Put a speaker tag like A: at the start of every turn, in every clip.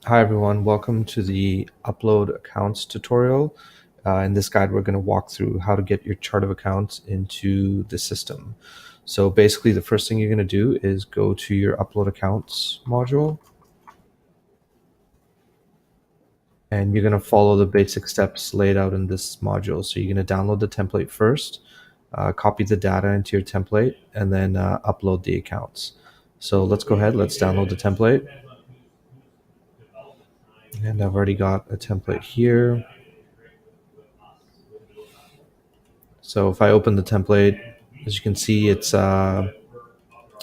A: Hi everyone, welcome to the Upload Accounts tutorial. In this guide, we're going to walk through how to get your chart of accounts into the system. So basically, the first thing you're going to do is go to your Upload Accounts module, and you're going to follow the basic steps laid out in this module. So you're going to download the template first, copy the data into your template, and then upload the accounts. So let's go ahead, let's download the template. And I've already got a template here. So if I open the template, as you can see, it's a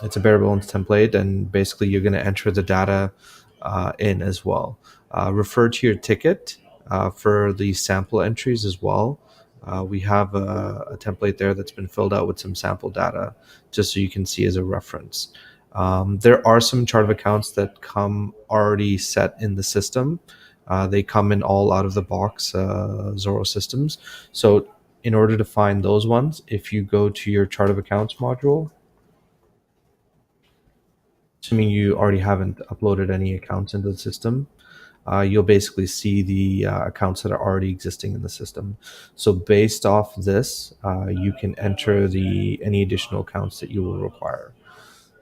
A: bare bones template, and basically you're going to enter the data in as well. Refer to your ticket for the sample entries as well. We have a template there that's been filled out with some sample data, just so you can see as a reference. There are some chart of accounts that come already set in the system. They come in all out of the box Xoro systems. So in order to find those ones, if you go to your chart of accounts module, assuming you already haven't uploaded any accounts into the system, you'll basically see the accounts that are already existing in the system. So based off this, you can enter any additional accounts that you will require.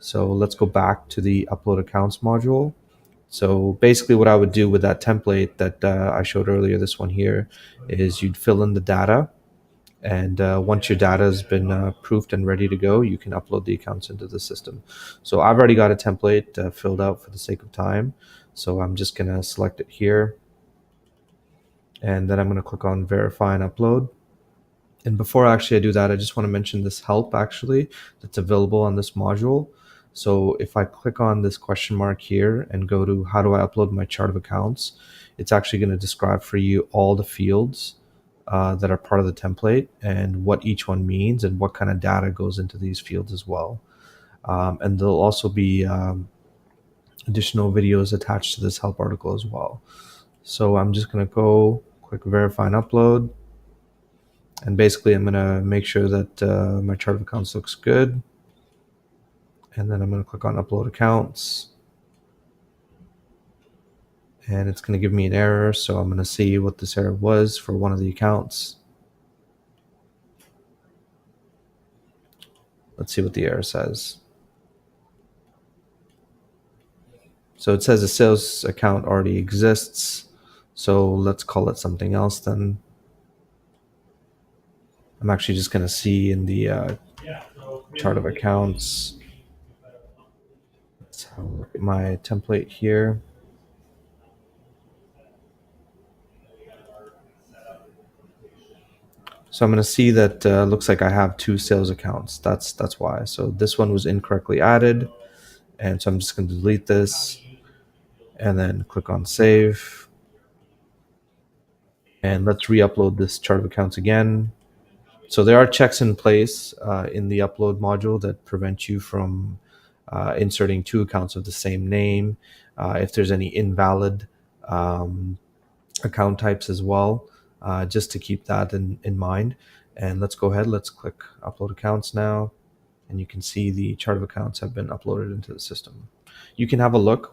A: So let's go back to the upload accounts module. So basically what I would do with that template that I showed earlier, this one here, is you'd fill in the data. And once your data has been proofed and ready to go, you can upload the accounts into the system. So I've already got a template filled out for the sake of time. So I'm just going to select it here. And then I'm going to click on verify and upload. And before actually I do that, I just want to mention this help actually that's available on this module. So if I click on this question mark here and go to how do I upload my chart of accounts, it's actually going to describe for you all the fields that are part of the template and what each one means and what kind of data goes into these fields as well. And there'll also be additional videos attached to this help article as well. So I'm just going to go click verify and upload. And basically I'm going to make sure that my chart of accounts looks good. And then I'm going to click on upload accounts. And it's going to give me an error. So I'm going to see what this error was for one of the accounts. Let's see what the error says. So it says a sales account already exists. So let's call it something else then. I'm actually just going to see in the chart of accounts. Let's have a look at my template here. So I'm going to see that looks like I have two sales accounts. That's why. So this one was incorrectly added. And so I'm just going to delete this and then click on save. And let's re-upload this chart of accounts again. So there are checks in place in the upload module that prevent you from inserting two accounts of the same name. If there's any invalid account types as well, just to keep that in mind. And let's go ahead, let's click upload accounts now. And you can see the chart of accounts have been uploaded into the system. You can have a look